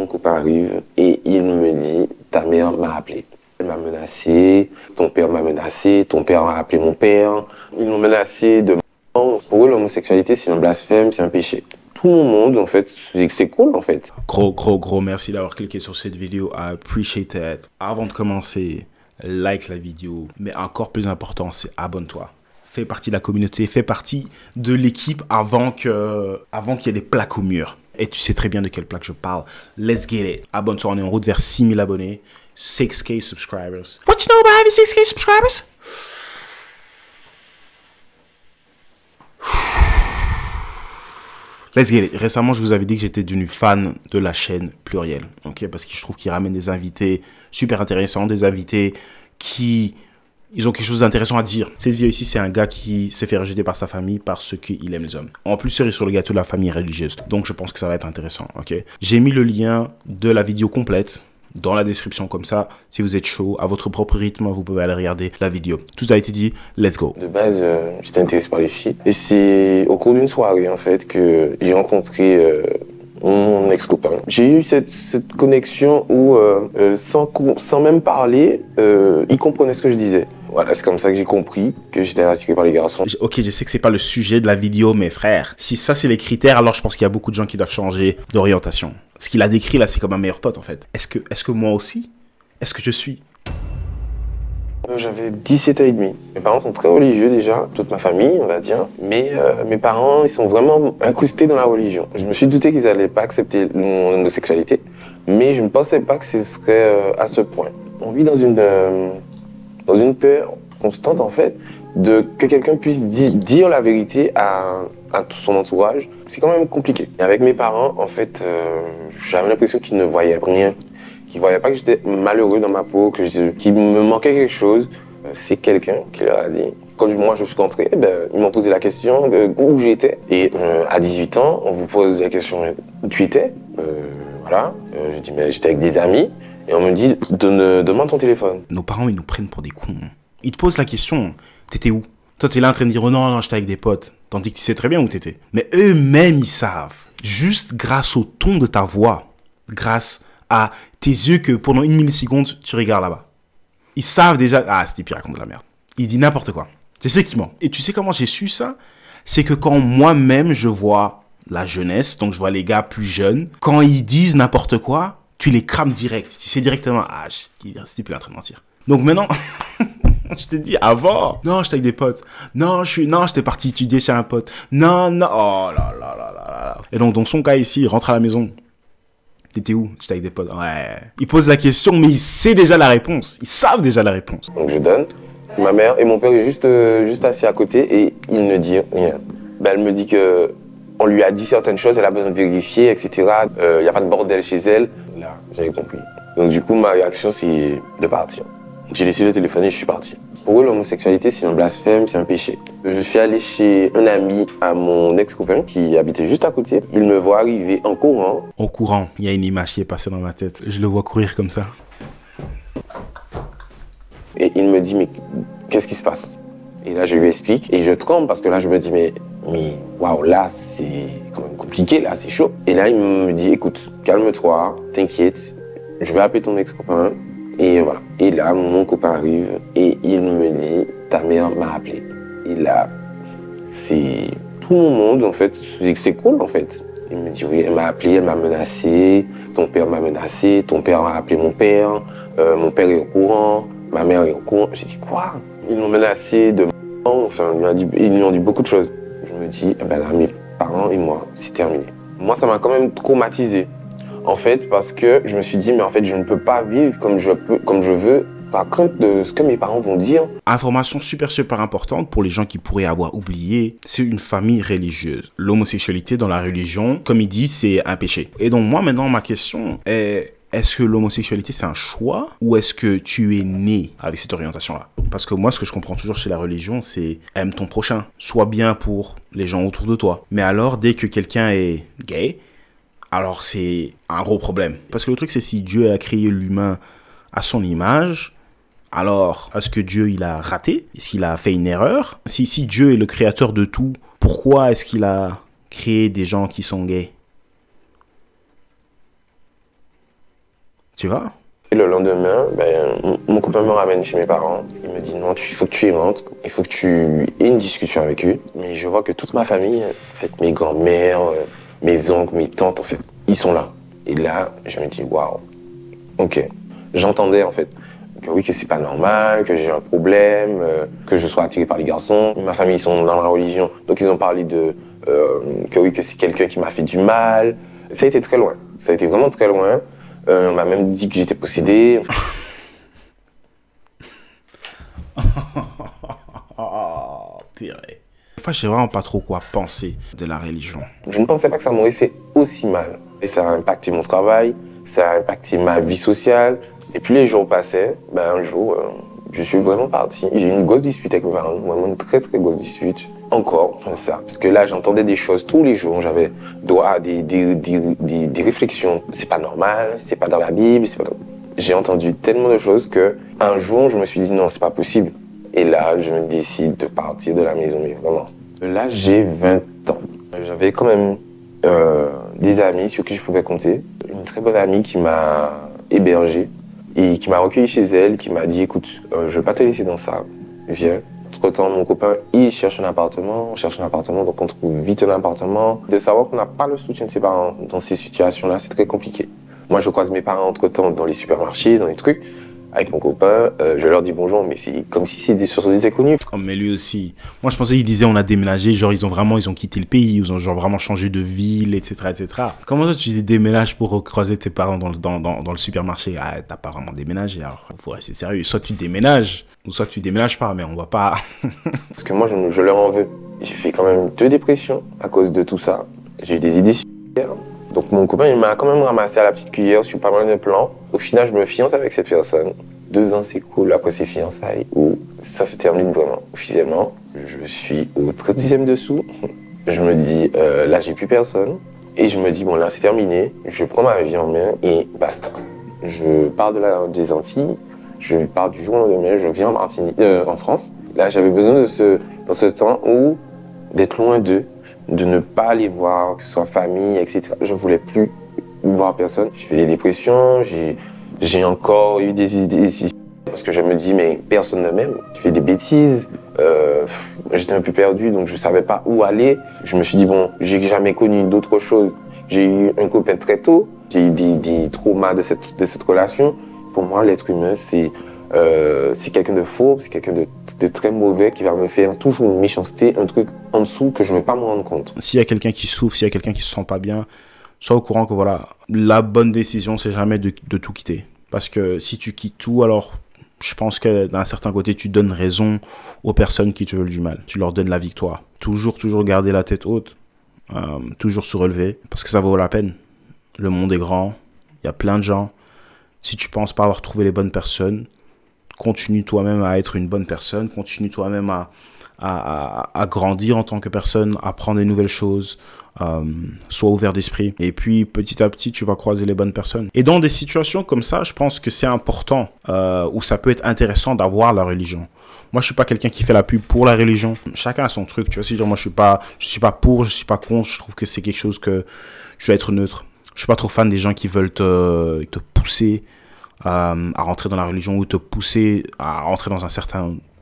copain arrive et il me dit « Ta mère m'a appelé. Elle m'a menacé, ton père m'a menacé, ton père a appelé mon père. Ils m'ont menacé de mort. » Pour eux, l'homosexualité, c'est un blasphème, c'est un péché. Tout le monde, en fait, c'est cool, en fait. Gros merci d'avoir cliqué sur cette vidéo. I appreciate it. Avant de commencer, like la vidéo. Mais encore plus important, c'est abonne-toi. Fais partie de la communauté, fais partie de l'équipe avant qu'il y ait des plaques au mur. Et tu sais très bien de quelle plaque je parle. Let's get it. Abonne-toi, on est en route vers 6000 abonnés. 6K subscribers. What you know about having 6K subscribers? Let's get it. Récemment, je vous avais dit que j'étais devenu fan de la chaîne Pluriel. Okay? Parce que je trouve qu'il ramène des invités super intéressants, des invités qui... Ils ont quelque chose d'intéressant à dire. Cette vidéo ici, c'est un gars qui s'est fait rejeter par sa famille parce qu'il aime les hommes. En plus, cerise sur le gâteau, la famille est religieuse. Donc, je pense que ça va être intéressant. Okay? J'ai mis le lien de la vidéo complète dans la description. Comme ça, si vous êtes chaud, à votre propre rythme, vous pouvez aller regarder la vidéo. Tout a été dit. Let's go. De base, j'étais intéressé par les filles. Et c'est au cours d'une soirée, en fait, que j'ai rencontré... mon ex-copain. J'ai eu cette connexion où, sans même parler, il comprenait ce que je disais. Voilà, c'est comme ça que j'ai compris que j'étais attiré par les garçons. Ok, je sais que c'est pas le sujet de la vidéo, mais frère, si ça c'est les critères, alors je pense qu'il y a beaucoup de gens qui doivent changer d'orientation. Ce qu'il a décrit là, c'est comme un meilleur pote en fait. Est-ce que moi aussi? Est-ce que je suis? J'avais 17 ans et demi. Mes parents sont très religieux déjà, toute ma famille, on va dire. Mais mes parents, ils sont vraiment incrustés dans la religion. Je me suis douté qu'ils n'allaient pas accepter mon homosexualité, mais je ne pensais pas que ce serait à ce point. On vit dans une peur constante, en fait, que quelqu'un puisse dire la vérité à tout son entourage. C'est quand même compliqué. Et avec mes parents, en fait, j'avais l'impression qu'ils ne voyaient rien. Qui ne voyaient pas que j'étais malheureux dans ma peau, qu'il me manquait quelque chose. C'est quelqu'un qui leur a dit. Quand moi je suis rentré, ils m'ont posé la question où j'étais. Et à 18 ans, on vous pose la question où tu étais. Voilà. Je dis mais j'étais avec des amis. Et on me dit donne-moi ton téléphone. Nos parents, ils nous prennent pour des cons. Ils te posent la question, t'étais où? Toi, t'es là en train de dire oh non, j'étais avec des potes. Tandis que tu sais très bien où t'étais. Mais eux-mêmes, ils savent. Juste grâce au ton de ta voix, grâce à tes yeux que pendant une milliseconde, tu regardes là-bas. Ils savent déjà... Ah, c'était pire, raconte de la merde. Il dit n'importe quoi. C'est ce qui ment. Et tu sais comment j'ai su ça? C'est que quand moi-même, je vois la jeunesse, donc je vois les gars plus jeunes, quand ils disent n'importe quoi, tu les crames direct. Tu sais directement, ah, c'était plus en train de mentir. Donc maintenant, je t'ai dit avant, non, j'étais avec des potes. Non, j'étais parti étudier chez un pote. Non, oh là là là là là. Et donc, dans son cas ici, il rentre à la maison. T'étais où? J'étais avec des potes. Ouais. Il pose la question, mais il sait déjà la réponse. Ils savent déjà la réponse. Donc je donne. C'est ma mère et mon père est juste assis à côté et il ne dit rien. Elle me dit que on lui a dit certaines choses, elle a besoin de vérifier, etc. Il n'y a pas de bordel chez elle. Là, j'avais compris. Donc du coup, ma réaction, c'est de partir. J'ai laissé le téléphone et je suis parti. Pour eux, l'homosexualité, c'est un blasphème, c'est un péché. Je suis allé chez un ami à mon ex-copain qui habitait juste à côté. Il me voit arriver en courant. En courant, il y a une image qui est passée dans ma tête. Je le vois courir comme ça. Et il me dit, mais qu'est-ce qui se passe? Et là, je lui explique et je tremble parce que là, je me dis, mais waouh, là, c'est quand même compliqué, là, c'est chaud. Et là, il me dit, écoute, calme-toi, t'inquiète, je vais appeler ton ex-copain. Et voilà. Et là, mon copain arrive et il me dit, ta mère m'a appelé. Et là, c'est tout mon monde, en fait. C'est cool, en fait. Il me dit, oui, elle m'a appelé, elle m'a menacé. Ton père m'a menacé. Ton père a appelé mon père. Mon père est au courant. Ma mère est au courant. J'ai dit, quoi? Ils m'ont menacé de mort. Enfin, ils lui ont dit beaucoup de choses. Je me dis, eh ben là, mes parents et moi, c'est terminé. Moi, ça m'a quand même traumatisé. En fait, parce que je me suis dit, mais en fait, je ne peux pas vivre comme je veux, par crainte de ce que mes parents vont dire. Information super importante pour les gens qui pourraient avoir oublié, c'est une famille religieuse. L'homosexualité dans la religion, comme il dit, c'est un péché. Et donc moi, maintenant, ma question est, est-ce que l'homosexualité, c'est un choix ou est-ce que tu es né avec cette orientation-là? Parce que moi, ce que je comprends toujours chez la religion, c'est aime ton prochain. Sois bien pour les gens autour de toi. Mais alors, dès que quelqu'un est gay, alors c'est un gros problème. Parce que le truc, c'est si Dieu a créé l'humain à son image, alors est-ce que Dieu, il a raté? Est-ce qu'il a fait une erreur? Si Dieu est le créateur de tout, pourquoi est-ce qu'il a créé des gens qui sont gays? Tu vois? Et le lendemain, mon copain me ramène chez mes parents. Il me dit non, il faut que tu y rentres, il faut que tu aies une discussion avec eux. Mais je vois que toute ma famille, en fait, mes grands-mères, mes oncles, mes tantes, en fait, ils sont là. Et là, je me dis waouh, ok. J'entendais en fait que oui, que c'est pas normal, que j'ai un problème, que je sois attiré par les garçons. Ma famille, ils sont dans la religion, donc ils ont parlé de que oui, que c'est quelqu'un qui m'a fait du mal. Ça a été très loin. Ça a été vraiment très loin. On m'a même dit que j'étais possédé. Oh, purée. Enfin, je sais vraiment pas trop quoi penser de la religion. Je ne pensais pas que ça m'aurait fait aussi mal. Et ça a impacté mon travail, ça a impacté ma vie sociale. Et puis les jours passaient, un jour, je suis vraiment parti. J'ai eu une grosse dispute avec mes parents, vraiment une très très grosse dispute. Encore, ça. Parce que là, j'entendais des choses tous les jours. J'avais droit à des réflexions. C'est pas normal, c'est pas dans la Bible, c'est pas... J'ai entendu tellement de choses que un jour, je me suis dit non, c'est pas possible. Et là, je me décide de partir de la maison, mais vraiment. Là, j'ai 20 ans. J'avais quand même des amis sur qui je pouvais compter. Une très bonne amie qui m'a hébergé et qui m'a recueilli chez elle, qui m'a dit écoute, je vais pas te laisser dans ça, viens. Entre-temps, mon copain, il cherche un appartement, on cherche un appartement, donc on trouve vite un appartement. De savoir qu'on n'a pas le soutien de ses parents dans ces situations-là, c'est très compliqué. Moi, je croise mes parents entre-temps dans les supermarchés, dans les trucs. Avec mon copain, je leur dis bonjour, mais c'est comme si c'était sur des inconnus. Oh, mais lui aussi. Moi, je pensais qu'il disait on a déménagé, genre ils ont quitté le pays, ils ont genre vraiment changé de ville, etc., etc. Comment ça tu déménages pour croiser tes parents dans le supermarché? Ah, t'as pas vraiment déménagé, alors faut rester sérieux. Soit tu déménages, ou soit tu déménages pas, mais on va pas... Parce que moi, je leur en veux. J'ai fait quand même 2 dépressions à cause de tout ça. J'ai eu des idées super. Donc mon copain, il m'a quand même ramassé à la petite cuillère sur pas mal de plans. Au final, je me fiance avec cette personne. 2 ans, c'est cool. Après ces fiançailles, où ça se termine vraiment officiellement. Je suis au 30e dessous. Je me dis, là, j'ai plus personne. Et je me dis, bon, là, c'est terminé. Je prends ma vie en main et basta. Je pars des Antilles. Je pars du jour au lendemain. Je viens en France. Là, j'avais besoin dans ce temps où d'être loin d'eux, de ne pas les voir, que ce soit famille, etc. Je ne voulais plus voir personne. J'ai fait des dépressions, j'ai encore eu des idées parce que je me dis mais personne ne m'aime. Je fais des bêtises, j'étais un peu perdu donc je ne savais pas où aller. Je me suis dit bon, j'ai jamais connu d'autre chose. J'ai eu un copain très tôt, j'ai eu des traumas de cette relation. Pour moi, l'être humain, c'est quelqu'un de faux, c'est quelqu'un de très mauvais qui va me faire toujours une méchanceté, un truc en dessous que je ne vais pas me rendre compte. S'il y a quelqu'un qui souffre, s'il y a quelqu'un qui se sent pas bien, sois au courant que voilà, la bonne décision, c'est jamais de tout quitter. Parce que si tu quittes tout, alors je pense que d'un certain côté, tu donnes raison aux personnes qui te veulent du mal. Tu leur donnes la victoire. Toujours garder la tête haute, toujours se relever, parce que ça vaut la peine. Le monde est grand, il y a plein de gens. Si tu penses pas avoir trouvé les bonnes personnes, continue toi-même à être une bonne personne, continue toi-même à grandir en tant que personne, à apprendre des nouvelles choses, sois ouvert d'esprit. Et puis, petit à petit, tu vas croiser les bonnes personnes. Et dans des situations comme ça, je pense que c'est important, où ça peut être intéressant d'avoir la religion. Moi, je suis pas quelqu'un qui fait la pub pour la religion. Chacun a son truc, tu vois. C'est-à-dire, moi, je suis pas pour, je suis pas contre. Je trouve que c'est quelque chose que je dois être neutre. Je suis pas trop fan des gens qui veulent te pousser à rentrer dans la religion ou te pousser à rentrer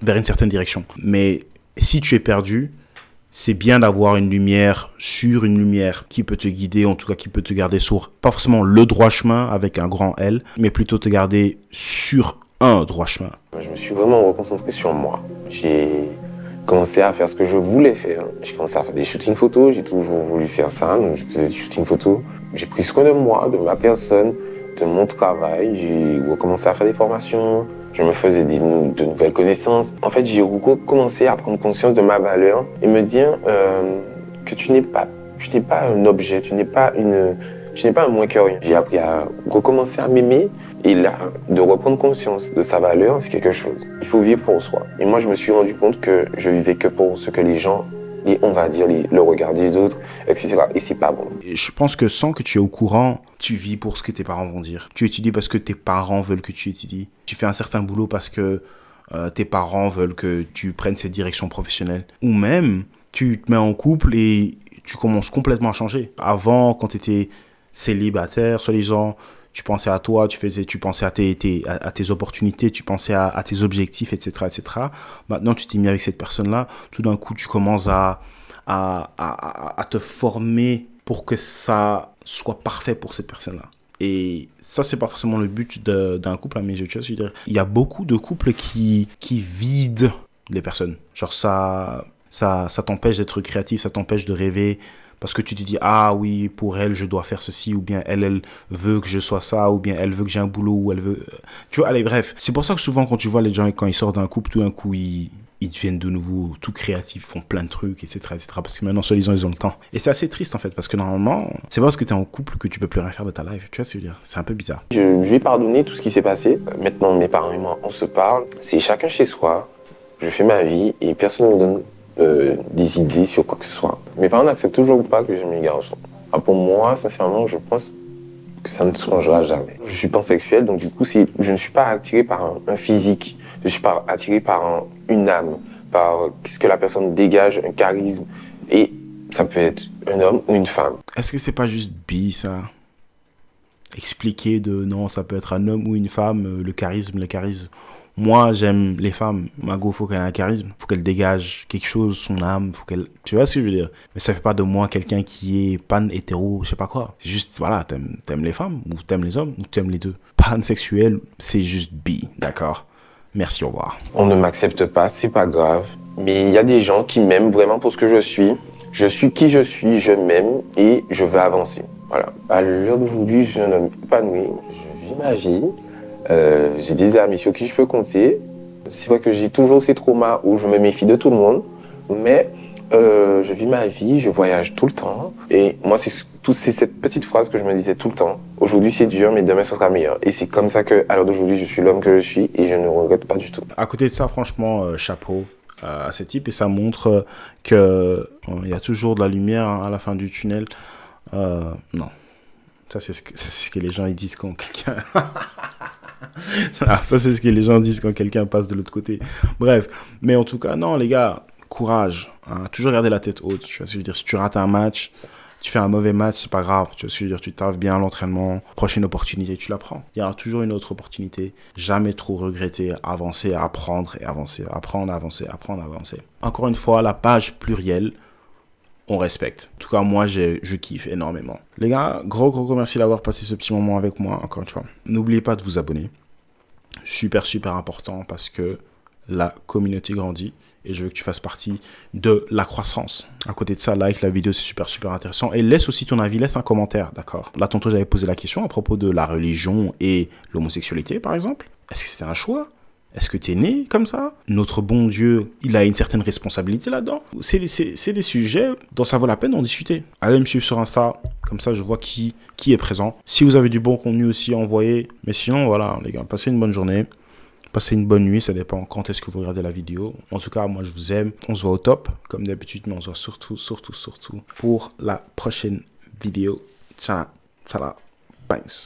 vers une certaine direction. Mais si tu es perdu, c'est bien d'avoir une lumière qui peut te guider, en tout cas qui peut te garder sur, pas forcément le droit chemin avec un grand L, mais plutôt te garder sur un droit chemin. Je me suis vraiment reconcentré sur moi. J'ai commencé à faire ce que je voulais faire. J'ai commencé à faire des shootings photos, j'ai toujours voulu faire ça, donc je faisais des shootings photos. J'ai pris soin de moi, de ma personne, de mon travail, j'ai recommencé à faire des formations, je me faisais de nouvelles connaissances. En fait, j'ai commencé à prendre conscience de ma valeur et me dire que tu n'es pas un objet, tu n'es pas un moins que rien. J'ai appris à recommencer à m'aimer et là, de reprendre conscience de sa valeur, c'est quelque chose. Il faut vivre pour soi. Et moi, je me suis rendu compte que je vivais que pour ce que les gens, on va dire, le regard des autres, etc. Et c'est pas bon. Je pense que sans que tu es au courant, tu vis pour ce que tes parents vont dire. Tu étudies parce que tes parents veulent que tu étudies. Tu fais un certain boulot parce que tes parents veulent que tu prennes cette direction professionnelle. Ou même, tu te mets en couple et tu commences complètement à changer. Avant, quand tu étais célibataire, soi-disant, tu pensais à toi, tu pensais à tes opportunités, tu pensais à tes objectifs, etc., etc. Maintenant, tu t'es mis avec cette personne-là. Tout d'un coup, tu commences à te former pour que ça soit parfait pour cette personne-là. Et ça, c'est pas forcément le but d'un couple à mes yeux. Tu vois, je veux dire, il y a beaucoup de couples qui vident les personnes. Genre ça t'empêche d'être créatif, ça t'empêche de rêver. Parce que tu te dis, ah oui, pour elle, je dois faire ceci, ou bien elle veut que je sois ça, ou bien elle veut que j'ai un boulot, ou elle veut... Tu vois, allez, bref. C'est pour ça que souvent, quand tu vois les gens, quand ils sortent d'un couple, tout d'un coup, ils deviennent de nouveau tout créatifs, font plein de trucs, etc., etc. Parce que maintenant, soi-disant, ils ont le temps. Et c'est assez triste, en fait, parce que normalement, c'est pas parce que t'es en couple que tu peux plus rien faire de ta life. Tu vois ce que je veux dire? C'est un peu bizarre. Je lui ai pardonné tout ce qui s'est passé. Maintenant, mes parents et moi, on se parle. C'est chacun chez soi. Je fais ma vie et personne ne me donne des idées sur quoi que ce soit. Mes parents n'acceptent toujours pas que j'aime les garçons. Alors pour moi, sincèrement, je pense que ça ne changera jamais. Je suis pansexuel, donc du coup, je ne suis pas attiré par un physique. Je suis pas attiré par une âme, par ce que la personne dégage, un charisme. Et ça peut être un homme ou une femme. Est-ce que c'est pas juste bi, ça? Expliquer non, ça peut être un homme ou une femme, le charisme. Moi, j'aime les femmes. Ma go, faut qu'elle ait un charisme. Faut qu'elle dégage quelque chose, son âme. Tu vois ce que je veux dire? Mais ça fait pas de moi quelqu'un qui est pan hétéro, je sais pas quoi. C'est juste, voilà, t'aimes les femmes, ou t'aimes les hommes, ou t'aimes les deux. Pansexuel, c'est juste bi, d'accord? Merci, au revoir. On ne m'accepte pas, c'est pas grave. Mais il y a des gens qui m'aiment vraiment pour ce que je suis. Je suis qui je suis, je m'aime et je veux avancer. Voilà. À l'heure d'aujourd'hui, je suis un homme épanoui. Je vis ma vie. J'ai des amis sur qui je peux compter. C'est vrai que j'ai toujours ces traumas où je me méfie de tout le monde, mais je vis ma vie, je voyage tout le temps. Et moi, c'est cette petite phrase que je me disais tout le temps. Aujourd'hui, c'est dur, mais demain, ce sera meilleur. Et c'est comme ça qu'à l'heure d'aujourd'hui, je suis l'homme que je suis et je ne regrette pas du tout. À côté de ça, franchement, chapeau à ce type. Et ça montre qu'il y a toujours de la lumière à la fin du tunnel. Non. Ça, c'est ce que les gens ils disent quand quelqu'un... Ça, c'est ce que les gens disent quand quelqu'un passe de l'autre côté. Bref, mais en tout cas, non, les gars, courage. Hein, toujours garder la tête haute. Tu vois ce que je veux dire? Si tu rates un match, tu fais un mauvais match, c'est pas grave. Tu vois ce que je veux dire? Tu taffes bien à l'entraînement. Prochaine opportunité, tu la prends. Il y aura toujours une autre opportunité. Jamais trop regretter, avancer, apprendre et avancer. Apprendre, avancer, apprendre, avancer. Encore une fois, la page plurielle, on respecte. En tout cas, moi, je kiffe énormément. Les gars, gros merci d'avoir passé ce petit moment avec moi, encore une fois. N'oubliez pas de vous abonner. Super important parce que la communauté grandit et je veux que tu fasses partie de la croissance. À côté de ça, like la vidéo, c'est super intéressant. Et laisse aussi ton avis, laisse un commentaire, d'accord? Là, tantôt, j'avais posé la question à propos de la religion et l'homosexualité, par exemple. Est-ce que c'est un choix? Est-ce que tu es né comme ça? Notre bon Dieu, il a une certaine responsabilité là-dedans. C'est des sujets dont ça vaut la peine d'en discuter. Allez me suivre sur Insta, comme ça je vois qui est présent. Si vous avez du bon contenu aussi, envoyez. Mais sinon, voilà, les gars, passez une bonne journée. Passez une bonne nuit, ça dépend quand est-ce que vous regardez la vidéo. En tout cas, moi je vous aime. On se voit au top, comme d'habitude, mais on se voit surtout pour la prochaine vidéo. Ciao, bangs.